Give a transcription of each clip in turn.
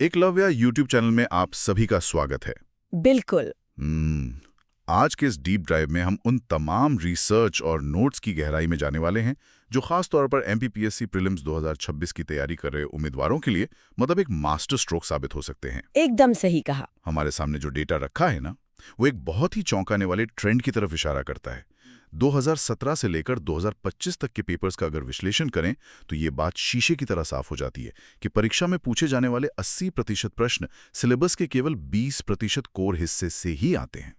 Eklavya YouTube channel में आप सभी का स्वागत है। बिल्कुल। आज के इस डीप ड्राइव में हम उन तमाम रिसर्च और नोट्स की गहराई में जाने वाले हैं जो खास तौर पर एमपीपीएससी प्रीलिम्स 2026 की तैयारी कर रहे उम्मीदवारों के लिए मतलब एक मास्टर स्ट्रोक साबित हो सकते हैं। एकदम सही कहा। हमारे सामने जो डेटा रखा है ना, वो एक बहुत ही चौंकाने वाले ट्रेंड की तरफ इशारा करता है। 2017 से लेकर 2025 तक के पेपर्स का अगर विश्लेषण करें तो ये बात शीशे की तरह साफ हो जाती है कि परीक्षा में पूछे जाने वाले 80% प्रश्न सिलेबस के केवल 20% कोर हिस्से से ही आते हैं।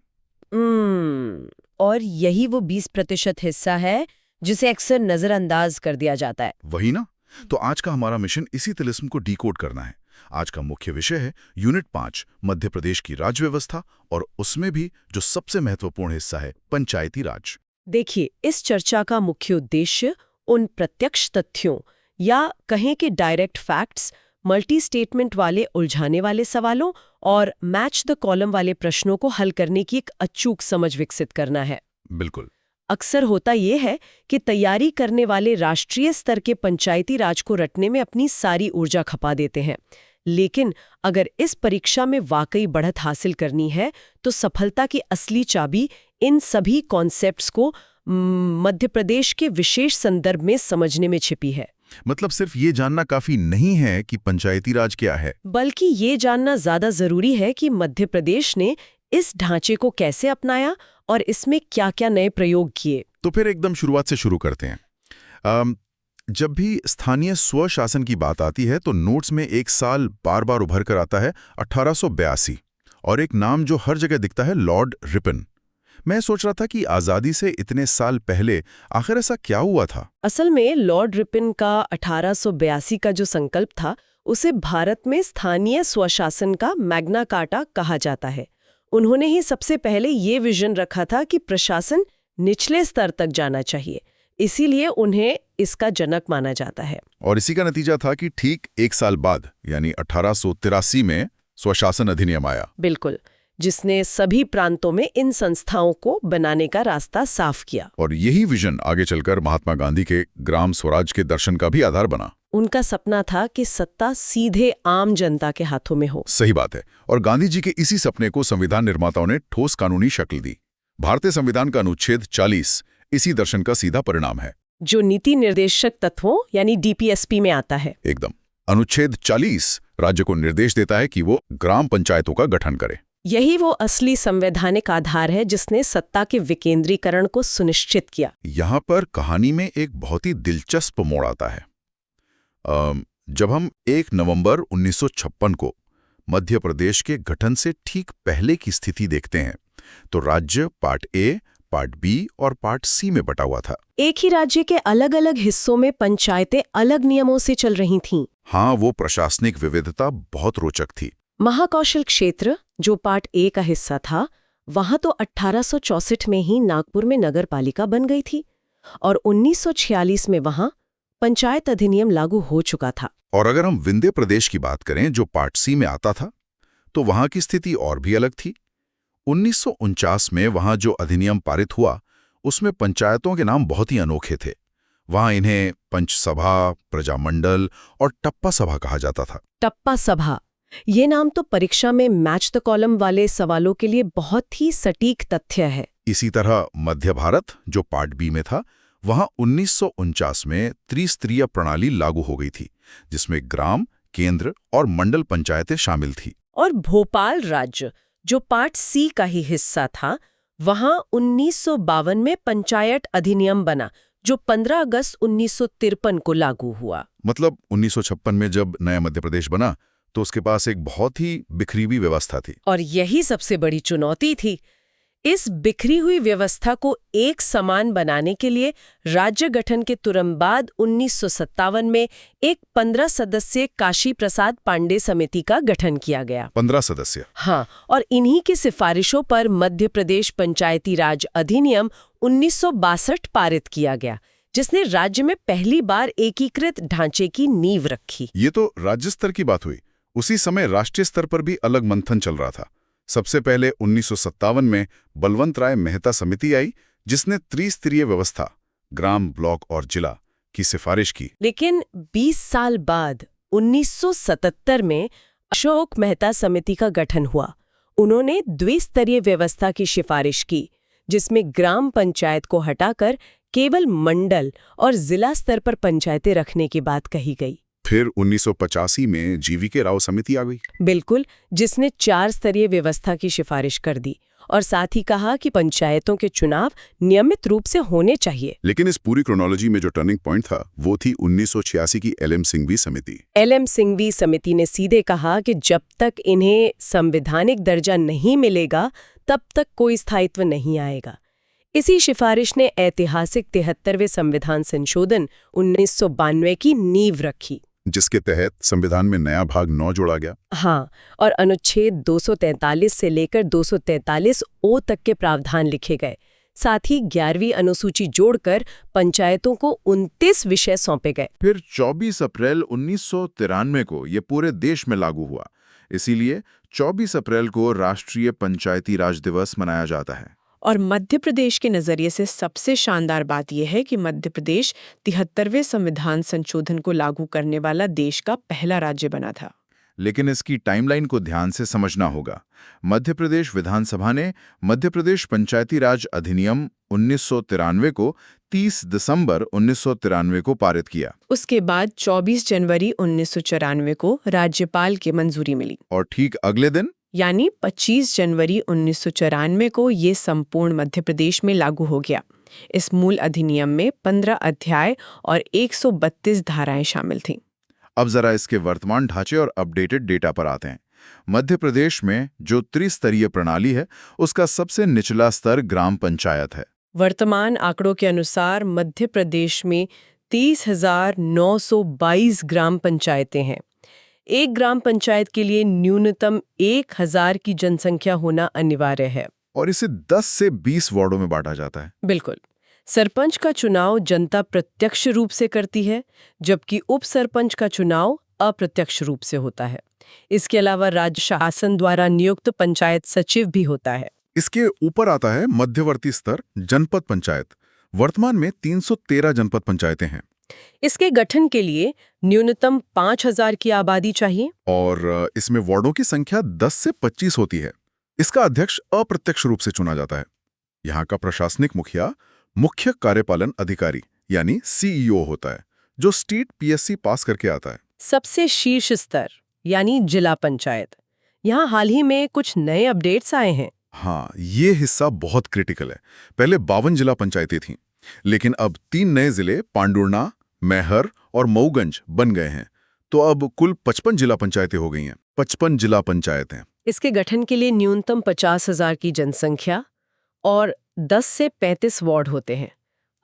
और यही वो 20% हिस्सा है जिसे अक्सर नजरअंदाज कर दिया जाता है। वही ना। तो आज का हमारा मिशन इसी तिलिस्म को डिकोड करना है। आज का मुख्य विषय है यूनिट 5 मध्य प्रदेश की राज्य व्यवस्था, और उसमें भी जो सबसे महत्वपूर्ण हिस्सा है पंचायती राज। देखिए, इस चर्चा का मुख्य उद्देश्य उन प्रत्यक्ष तथ्यों या कहें कि डायरेक्ट फैक्ट्स, मल्टी स्टेटमेंट वाले उलझाने वाले सवालों और मैच द कॉलम वाले प्रश्नों को हल करने की एक अचूक समझ विकसित करना है। बिल्कुल। अक्सर होता यह है कि तैयारी करने वाले राष्ट्रीय स्तर के पंचायती राज को रटने में अपनी सारी ऊर्जा खपा देते हैं, लेकिन अगर इस परीक्षा में वाकई बढ़त हासिल करनी है तो सफलता की असली चाबी इन सभी कॉन्सेप्ट्स को मध्य प्रदेश के विशेष संदर्भ में समझने में छिपी है। मतलब सिर्फ ये जानना काफी नहीं है कि पंचायती राज क्या है, बल्कि ये जानना ज्यादा जरूरी है कि मध्य प्रदेश ने इस ढांचे को कैसे अपनाया और इसमें क्या-क्या नए प्रयोग किए। तो फिर एकदम शुरुआत से शुरू करते हैं। जब भी स्थानीय स्वशासन की बात आती है तो नोट्स में एक साल बार बार उभर कर आता है 1882, और एक नाम जो हर जगह दिखता है, लॉर्ड रिपन। मैं सोच रहा था कि आज़ादी से इतने साल पहले आखिर ऐसा क्या हुआ था। असल में लॉर्ड रिपन का 1882 का जो संकल्प था उसे भारत में स्थानीय स्वशासन का मैग्ना कार्टा कहा जाता है। उन्होंने ही सबसे पहले ये विजन रखा था कि प्रशासन निचले स्तर तक जाना चाहिए, इसीलिए उन्हें इसका जनक माना जाता है। और इसी का नतीजा था कि ठीक एक साल बाद यानी 1883 में स्वशासन अधिनियम आया। बिल्कुल, जिसने सभी प्रांतों में इन संस्थाओं को बनाने का रास्ता साफ किया। और यही विजन आगे चलकर महात्मा गांधी के ग्राम स्वराज के दर्शन का भी आधार बना। उनका सपना था कि सत्ता सीधे आम जनता के हाथों में हो। सही बात है। और गांधी जी के इसी सपने को संविधान निर्माताओं ने ठोस कानूनी शक्ल दी। भारतीय संविधान का अनुच्छेद 40 इसी दर्शन का सीधा परिणाम है, जो नीति निर्देशक तत्वों यानी डीपीएसपी में आता है। एकदम। अनुच्छेद 40 राज्य को निर्देश देता है कि वो ग्राम पंचायतों का गठन करे। यही वो असली संवैधानिक आधार है जिसने सत्ता के विकेंद्रीकरण को सुनिश्चित किया। यहाँ पर कहानी में एक बहुत ही दिलचस्प मोड़ आता है। जब हम 1 नवंबर 1956 को मध्य प्रदेश के गठन से ठीक पहले की स्थिति देखते हैं तो राज्य पार्ट ए, पार्ट बी और पार्ट सी में बटा हुआ था। एक ही राज्य के अलग अलग हिस्सों में पंचायतें अलग नियमों से चल रही थीं। हाँ, वो प्रशासनिक विविधता बहुत रोचक थी। महाकौशल क्षेत्र जो पार्ट ए का हिस्सा था, वहां तो 1864 में ही नागपुर में नगर पालिका बन गई थी और 1946 में वहां पंचायत अधिनियम लागू हो चुका था। और अगर हम विंध्य प्रदेश की बात करें जो पार्ट सी में आता था, तो वहां की स्थिति और भी अलग थी। 1949 में वहां जो अधिनियम पारित हुआ उसमें पंचायतों के नाम बहुत ही अनोखे थे। वहां इन्हें पंच सभा, प्रजामंडल और टप्पा सभा कहा जाता था। टप्पा सभा, ये नाम तो परीक्षा में मैच द कॉलम वाले सवालों के लिए बहुत ही सटीक तथ्य है। इसी तरह मध्य भारत जो पार्ट बी में था, वहां 1949 में त्रिस्तरीय प्रणाली लागू हो गई थी जिसमें ग्राम, केंद्र और मंडल पंचायतें शामिल थी। और भोपाल राज्य जो पार्ट सी का ही हिस्सा था, वहां 1952 में पंचायत अधिनियम बना जो 15 अगस्त 1953 को लागू हुआ। मतलब 1956 में जब नया मध्य प्रदेश बना तो उसके पास एक बहुत ही बिखरी हुई व्यवस्था थी। और यही सबसे बड़ी चुनौती थी। इस बिखरी हुई व्यवस्था को एक समान बनाने के लिए राज्य गठन के तुरंत बाद 1957 में एक 15 सदस्यीय काशी प्रसाद पांडे समिति का गठन किया गया। 15 सदस्य? हाँ, और इन्हीं की सिफारिशों पर मध्य प्रदेश पंचायती राज अधिनियम 1962 पारित किया गया, जिसने राज्य में पहली बार एकीकृत ढांचे की नींव रखी। ये तो राज्य स्तर की बात हुई। उसी समय राष्ट्रीय स्तर पर भी अलग मंथन चल रहा था। सबसे पहले 1957 में बलवंत राय मेहता समिति आई जिसने त्रिस्तरीय व्यवस्था, ग्राम, ब्लॉक और जिला की सिफारिश की। लेकिन 20 साल बाद 1977 में अशोक मेहता समिति का गठन हुआ। उन्होंने द्विस्तरीय व्यवस्था की सिफारिश की, जिसमें ग्राम पंचायत को हटाकर केवल मंडल और जिला स्तर पर पंचायतें रखने की बात कही गई। फिर 1985 में जीवीके राव समिति आ गई। बिल्कुल, जिसने 4 स्तरीय व्यवस्था की सिफारिश कर दी और साथ ही कहा कि पंचायतों के चुनाव नियमित रूप से होने चाहिए। लेकिन इस पूरी क्रोनोलॉजी में जो टर्निंग पॉइंट था वो थी 1986 की एलएम सिंघवी समिति। एलएम सिंघवी समिति ने सीधे कहा कि जब तक इन्हें संवैधानिक दर्जा नहीं मिलेगा तब तक कोई स्थायित्व नहीं आएगा। इसी सिफारिश ने ऐतिहासिक 73वें संविधान संशोधन 1992 की नींव रखी, जिसके तहत संविधान में नया भाग 9 जोड़ा गया। हाँ, और अनुच्छेद 243 से लेकर 243 ओ तक के प्रावधान लिखे गए। साथ ही 11वीं अनुसूची जोड़कर पंचायतों को 29 विषय सौंपे गए। फिर 24 अप्रैल 1993 को ये पूरे देश में लागू हुआ। इसीलिए 24 अप्रैल को राष्ट्रीय पंचायती राज दिवस मनाया जाता है। और मध्य प्रदेश के नज़रिए से सबसे शानदार बात यह है कि मध्य प्रदेश 73वें संविधान संशोधन को लागू करने वाला देश का पहला राज्य बना था। लेकिन इसकी टाइमलाइन को ध्यान से समझना होगा। मध्य प्रदेश विधानसभा ने मध्य प्रदेश पंचायती राज अधिनियम 1993 को 30 दिसंबर 1993 को पारित किया। उसके बाद 24 जनवरी 1994 को राज्यपाल की मंजूरी मिली और ठीक अगले दिन यानी 25 जनवरी 1994 को ये संपूर्ण मध्य प्रदेश में लागू हो गया। इस मूल अधिनियम में 15 अध्याय और 132 धाराएं शामिल थीं। अब जरा इसके वर्तमान ढांचे और अपडेटेड डेटा पर आते हैं। मध्य प्रदेश में जो त्रिस्तरीय प्रणाली है उसका सबसे निचला स्तर ग्राम पंचायत है। वर्तमान आंकड़ों के अनुसार मध्य प्रदेश में 30,922 ग्राम पंचायतें हैं। एक ग्राम पंचायत के लिए न्यूनतम 1,000 की जनसंख्या होना अनिवार्य है। और इसे 10 से 20 वार्डों में बांटा जाता है। बिल्कुल। सरपंच का चुनाव जनता प्रत्यक्ष रूप से करती है, जबकि उप सरपंच का चुनाव अप्रत्यक्ष रूप से होता है। इसके अलावा राज्य शासन द्वारा नियुक्त पंचायत सचिव भी होता है। इसके ऊपर आता है मध्यवर्ती स्तर जनपद पंचायत। वर्तमान में 313 जनपद पंचायतें हैं। इसके गठन के लिए न्यूनतम 5,000 की आबादी चाहिए और इसमें वार्डों की संख्या 10 से 25 होती है। इसका अध्यक्ष अप्रत्यक्ष रूप से चुना जाता है। यहाँ का प्रशासनिक मुखिया मुख्य कार्यपालन अधिकारी यानी सीईओ होता है, जो स्टेट पीएससी पास करके आता है। सबसे शीर्ष स्तर यानी जिला पंचायत। यहाँ हाल ही में कुछ नए अपडेट्स आए हैं। हाँ, ये हिस्सा बहुत क्रिटिकल है। पहले 52 जिला पंचायतें थीं, लेकिन अब 3 नए जिले पांडुर्ना, मैहर और मऊगंज बन गए हैं। तो अब कुल 55 जिला पंचायतें हो गई हैं। 55 जिला पंचायतें। इसके गठन के लिए न्यूनतम 50,000 की जनसंख्या और 10 से 35 वार्ड होते हैं।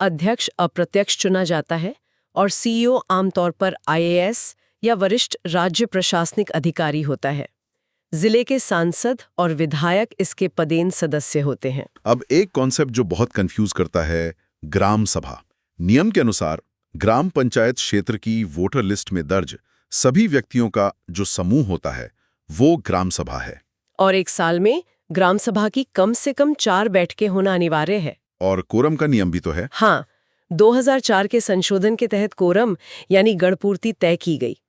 अध्यक्ष अप्रत्यक्ष चुना जाता है और सीईओ आमतौर पर आईएएस या वरिष्ठ राज्य प्रशासनिक अधिकारी होता है। जिले के सांसद और विधायक इसके पदेन सदस्य होते हैं। अब एक कॉन्सेप्ट जो बहुत कंफ्यूज करता है, ग्राम सभा। नियम के अनुसार ग्राम पंचायत क्षेत्र की वोटर लिस्ट में दर्ज सभी व्यक्तियों का जो समूह होता है वो ग्राम सभा है। और एक साल में ग्राम सभा की कम से कम 4 बैठकें होना अनिवार्य है। और कोरम का नियम भी तो है। हाँ, 2004 के संशोधन के तहत कोरम यानी गणपूर्ति तय की गई।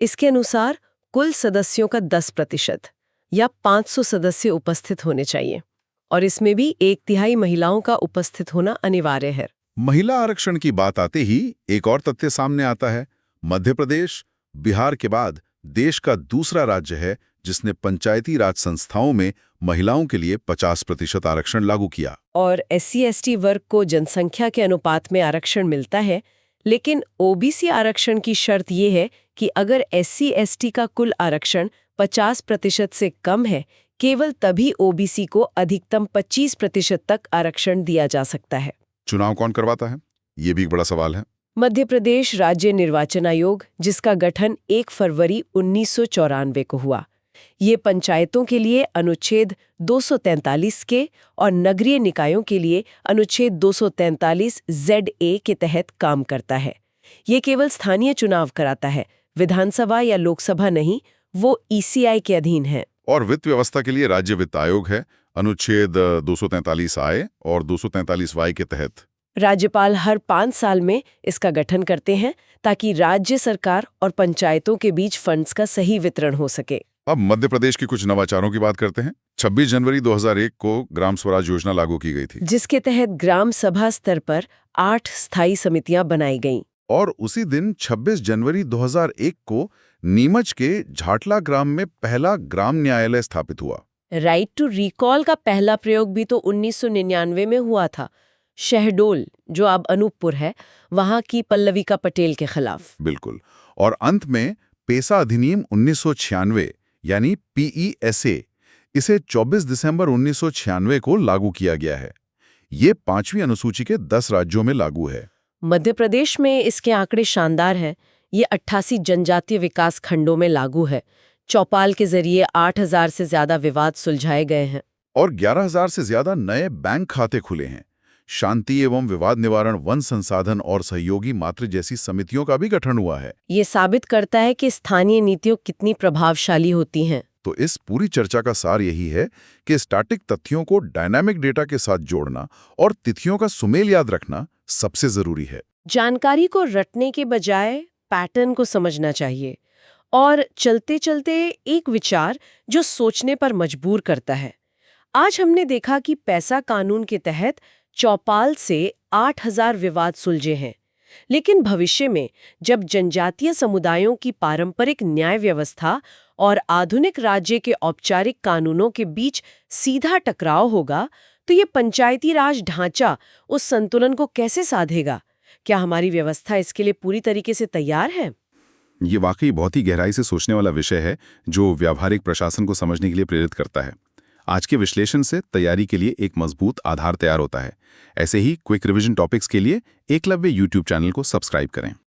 इसके अनुसार कुल सदस्यों का 10% या 500 सदस्य उपस्थित होने चाहिए और इसमें भी 1/3 महिलाओं का उपस्थित होना अनिवार्य है। महिला आरक्षण की बात आते ही एक और तथ्य सामने आता है। मध्य प्रदेश बिहार के बाद देश का दूसरा राज्य है जिसने पंचायती राज संस्थाओं में महिलाओं के लिए 50% आरक्षण लागू किया। और SC/ST वर्ग को जनसंख्या के अनुपात में आरक्षण मिलता है, लेकिन OBC आरक्षण की शर्त ये है कि अगर SC/ST का कुल आरक्षण 50% से कम है, केवल तभी OBC को अधिकतम 25% तक आरक्षण दिया जा सकता है। चुनाव कौन करवाता है, ये भी एक बड़ा सवाल है। मध्य प्रदेश राज्य निर्वाचन आयोग, जिसका गठन 1 फरवरी 1994 को हुआ। ये पंचायतों के लिए अनुच्छेद 243 के और नगरीय निकायों के लिए अनुच्छेद 243 ZA के तहत काम करता है। ये केवल स्थानीय चुनाव कराता है, विधानसभा या लोकसभा नहीं, वो ECI के अधीन है। और वित्त व्यवस्था के लिए राज्य वित्त आयोग है, अनुच्छेद 243I और 243Y के तहत। राज्यपाल हर 5 साल में इसका गठन करते हैं ताकि राज्य सरकार और पंचायतों के बीच फंड्स का सही वितरण हो सके। अब मध्य प्रदेश के कुछ नवाचारों की बात करते हैं। 26 जनवरी 2001 को ग्राम स्वराज योजना लागू की गई थी जिसके तहत ग्राम सभा स्तर पर 8 स्थायी समितियां बनाई गईं। और उसी दिन 26 जनवरी 2001 को नीमच के झाटला ग्राम में पहला ग्राम न्यायालय स्थापित हुआ। राइट टू रिकॉल का पहला प्रयोग भी तो 1999 में हुआ था। शहडोल, जो अब अनूपपुर है, वहां की पल्लविका पटेल के खिलाफ। बिल्कुल। और अंत में पेसा अधिनियम 1996 यानी PESA, इसे 24 दिसंबर 1996 को लागू किया गया है। ये 5वीं अनुसूची के 10 राज्यों में लागू है। मध्य प्रदेश में इसके आंकड़े शानदार हैं। ये 88 जनजातीय विकास खंडों में लागू है। चौपाल के जरिए 8000 से ज्यादा विवाद सुलझाए गए हैं और 11,000 से ज्यादा नए बैंक खाते खुले हैं। शांति एवं विवाद निवारण, वन संसाधन और सहयोगी मातृ जैसी समितियों का भी गठन हुआ है। ये साबित करता है कि स्थानीय नीतियां कितनी प्रभावशाली होती हैं। तो इस पूरी चर्चा का सार यही है कि स्टैटिक तथ्यों को डायनामिक डेटा के साथ जोड़ना और तिथियों का सुमेल याद रखना सबसे जरूरी है। जानकारी को रटने के बजाय पैटर्न को समझना चाहिए। और चलते चलते एक विचार जो सोचने पर मजबूर करता है। आज हमने देखा कि पैसा कानून के तहत चौपाल से 8000 विवाद सुलझे हैं। लेकिन भविष्य में जब जनजातीय समुदायों की पारंपरिक न्याय व्यवस्था और आधुनिक राज्य के औपचारिक कानूनों के बीच सीधा टकराव होगा, तो ये पंचायती राज ढांचा उस संतुलन को कैसे साधेगा? क्या हमारी व्यवस्था इसके लिए पूरी तरीके से तैयार है? ये वाकई बहुत ही गहराई से सोचने वाला विषय है जो व्यावहारिक प्रशासन को समझने के लिए प्रेरित करता है। आज के विश्लेषण से तैयारी के लिए एक मजबूत आधार तैयार होता है। ऐसे ही क्विक रिवीजन टॉपिक्स के लिए एकलव्य YouTube चैनल को सब्सक्राइब करें।